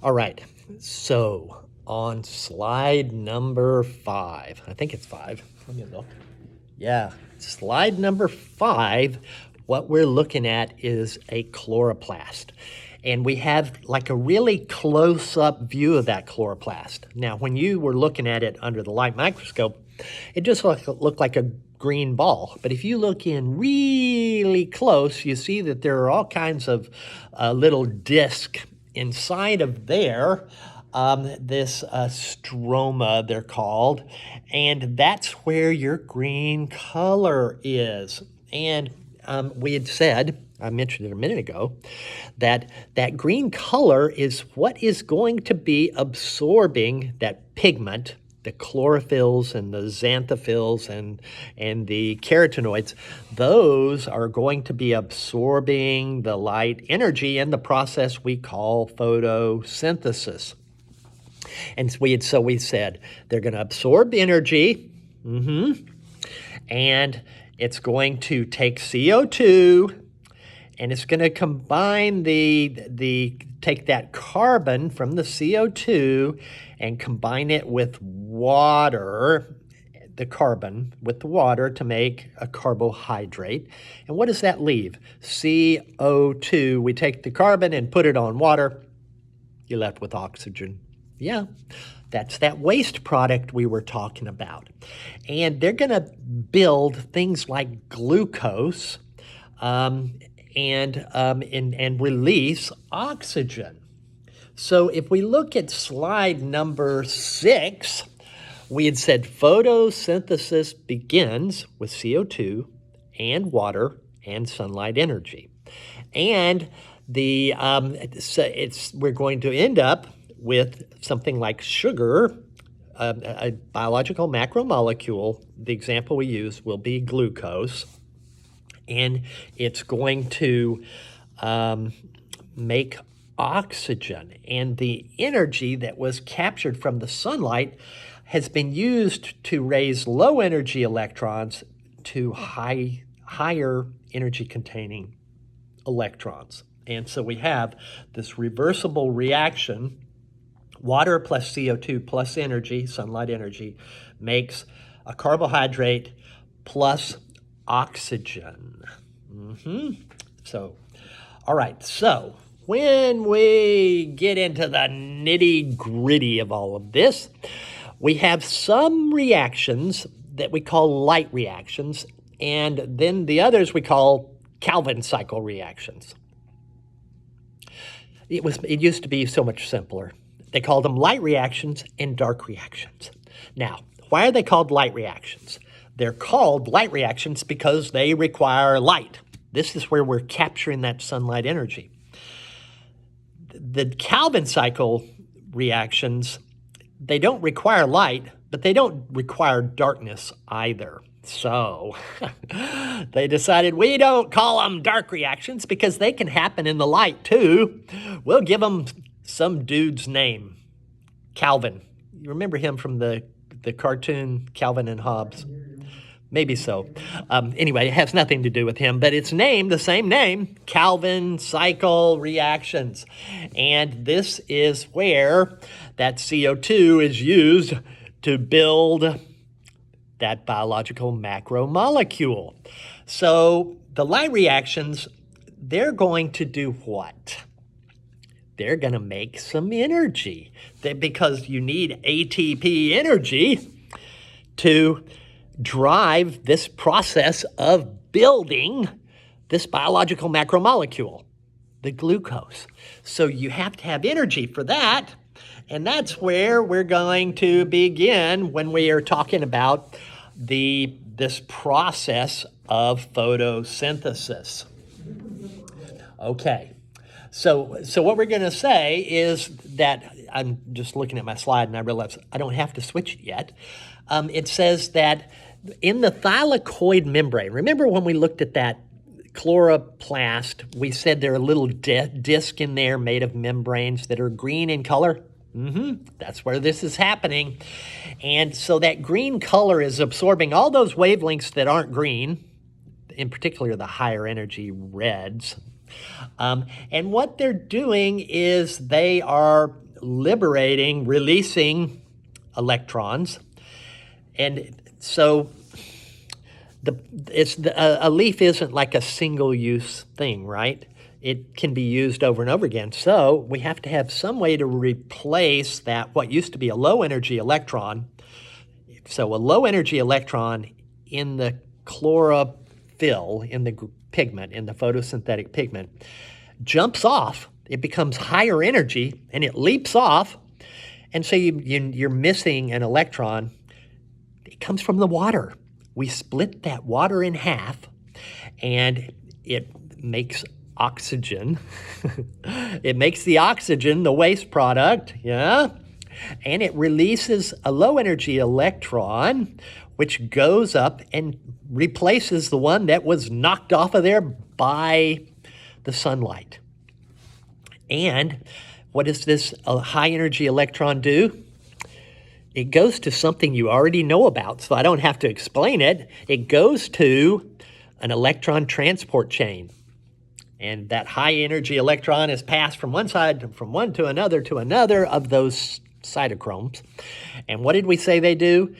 All right, so on slide number 5, I think it's 5. Let me look. Yeah, slide number 5, what we're looking at is a chloroplast. And we have like a really close-up view of that chloroplast. Now, when you were looking at it under the light microscope, it just looked like a green ball. But if you look in really close, you see that there are all kinds of little discs inside of there, this stroma, they're called, and that's where your green color is. And we had said, I mentioned it a minute ago, that that green color is what is going to be absorbing that pigment, the chlorophylls and the xanthophylls and the carotenoids. Those are going to be absorbing the light energy in the process we call photosynthesis. And we said they're going to absorb energy, and it's going to take CO2, and it's going to combine take that carbon from the CO2 and combine it with water, the carbon with the water to make a carbohydrate. And what does that leave? CO2. We take the carbon and put it on water. You're left with oxygen. Yeah, that's that waste product we were talking about. And they're going to build things like glucose and release oxygen. So if we look at slide number 6, we had said photosynthesis begins with CO2 and water and sunlight energy. And we're going to end up with something like sugar, a biological macromolecule. The example we use will be glucose, and it's going to make oxygen. And the energy that was captured from the sunlight has been used to raise low energy electrons to higher energy containing electrons. And so we have this reversible reaction. Water plus CO2 plus energy, sunlight energy, makes a carbohydrate plus oxygen. So, all right, so when we get into the nitty-gritty of all of this, we have some reactions that we call light reactions, and then the others we call Kelvin cycle reactions. It used to be so much simpler. They called them light reactions and dark reactions. Now, why are they called light reactions? They're called light reactions because they require light. This is where we're capturing that sunlight energy. The Kelvin cycle reactions, they don't require light, but they don't require darkness either. So they decided we don't call them dark reactions because they can happen in the light too. We'll give them some dude's name, Calvin. You remember him from the cartoon Calvin and Hobbes? Maybe so. Anyway, it has nothing to do with him, but it's named the same name, Kelvin cycle reactions. And this is where that CO2 is used to build that biological macromolecule. So the light reactions, they're going to do what? They're going to make some energy because you need ATP energy to drive this process of building this biological macromolecule, the glucose. So you have to have energy for that, and that's where we're going to begin when we are talking about this process of photosynthesis. Okay. So what we're going to say is that, I'm just looking at my slide and I realize I don't have to switch it yet. It says that in the thylakoid membrane, remember when we looked at that chloroplast, we said there are little discs in there made of membranes that are green in color? That's where this is happening. And so that green color is absorbing all those wavelengths that aren't green, in particular the higher energy reds. And what they're doing is they are liberating, releasing electrons. And so a leaf isn't like a single-use thing, right? It can be used over and over again. So we have to have some way to replace that, what used to be a low-energy electron. So a low-energy electron in the chlorophyll, in the pigment, in the photosynthetic pigment, jumps off. It becomes higher energy, and it leaps off. And so you're missing an electron. It comes from the water. We split that water in half, and it makes oxygen. It makes the oxygen the waste product, yeah? And it releases a low-energy electron, which goes up and replaces the one that was knocked off of there by the sunlight. And what does this high-energy electron do? It goes to something you already know about, so I don't have to explain it. It goes to an electron transport chain. And that high-energy electron is passed from one side, from one to another of those cytochromes. And what did we say they do?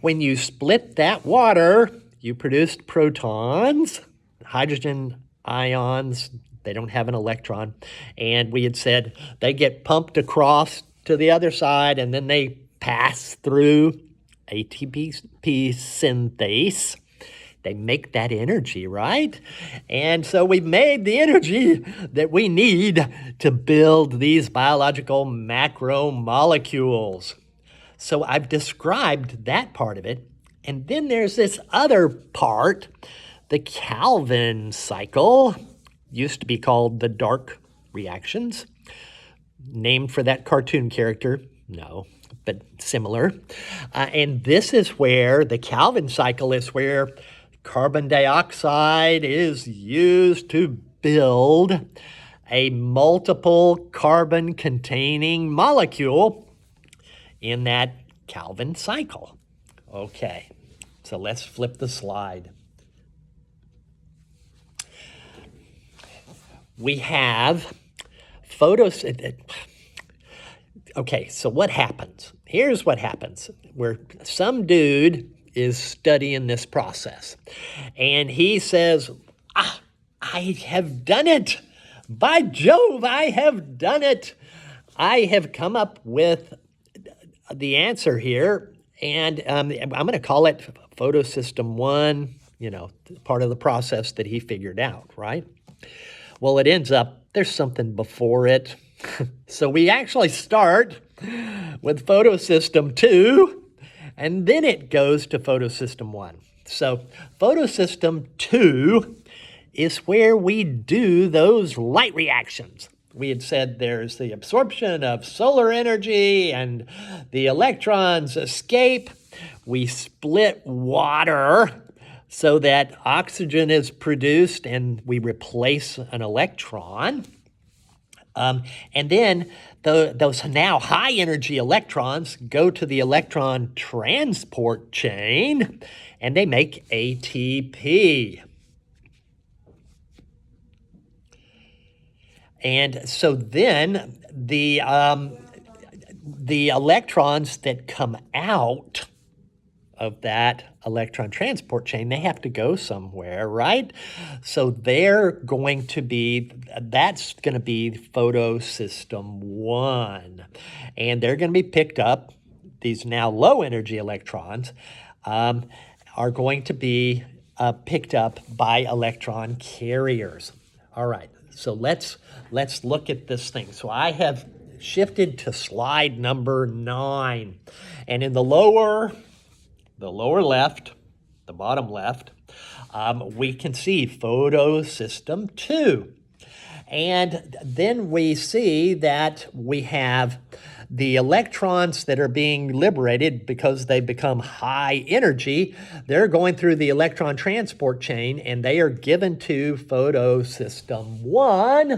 When you split that water, you produced protons, hydrogen ions. They don't have an electron. And we had said they get pumped across to the other side, and then they pass through ATP synthase. They make that energy, right? And so we've made the energy that we need to build these biological macromolecules. So I've described that part of it. And then there's this other part, the Kelvin cycle, used to be called the dark reactions, named for that cartoon character. No, but similar. And this is where the Kelvin cycle is where carbon dioxide is used to build a multiple carbon containing molecule in that Kelvin cycle. Okay, so let's flip the slide. We have Okay, so what happens? Here's what happens. Where some dude is studying this process, and he says, I have done it. By Jove, I have done it. I have come up with the answer here, and I'm going to call it photosystem 1, part of the process that he figured out, right? Well, it ends up there's something before it. So we actually start with photosystem 2, and then it goes to photosystem 1. So photosystem 2 is where we do those light reactions. We had said there's the absorption of solar energy and the electrons escape. We split water so that oxygen is produced and we replace an electron. And then those now high energy electrons go to the electron transport chain and they make ATP. And so then the electrons that come out of that electron transport chain, they have to go somewhere, right? So that's going to be photosystem 1. And they're going to be picked up, these now low energy electrons are going to be picked up by electron carriers. All right, so let's look at this thing. So I have shifted to slide number 9. And in the lower left, the bottom left, we can see photosystem 2. And then we see that we have the electrons that are being liberated because they become high energy. They're going through the electron transport chain and they are given to photosystem 1,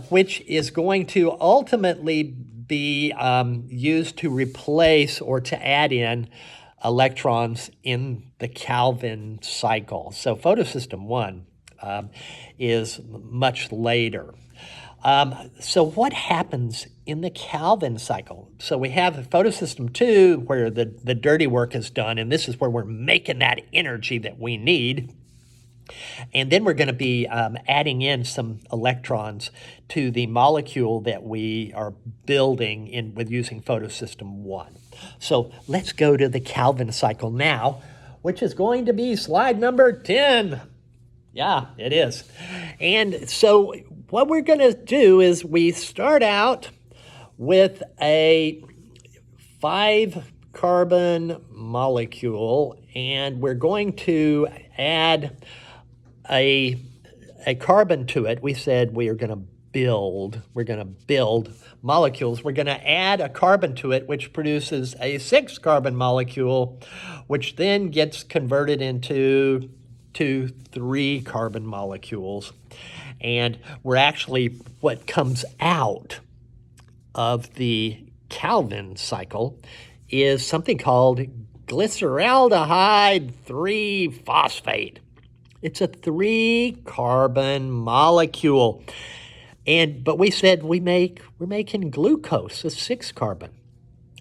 which is going to ultimately be used to replace or to add in electrons in the Kelvin cycle. So photosystem 1 is much later. So what happens in the Kelvin cycle? So we have photosystem 2 where the dirty work is done, and this is where we're making that energy that we need. And then we're going to be adding in some electrons to the molecule that we are building with using photosystem 1. So let's go to the Kelvin cycle now, which is going to be slide number 10. Yeah, it is. And so what we're going to do is we start out with a 5-carbon molecule, and we're going to add a carbon to it. We said we're going to build molecules. We're going to add a carbon to it, which produces a 6-carbon molecule, which then gets converted into 2 3-carbon molecules. And we're actually, what comes out of the Kelvin cycle is something called glyceraldehyde 3-phosphate. It's a 3-carbon molecule. But we said we're making glucose, a 6-carbon.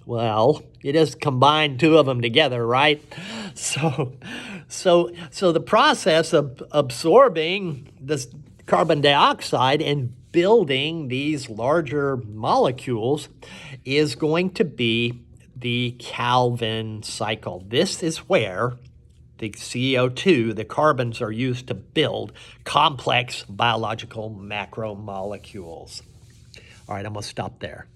Well, you just combine 2 of them together, right? So the process of absorbing this carbon dioxide and building these larger molecules is going to be the Kelvin cycle. This is where the CO2, the carbons, are used to build complex biological macromolecules. All right, I'm going to stop there.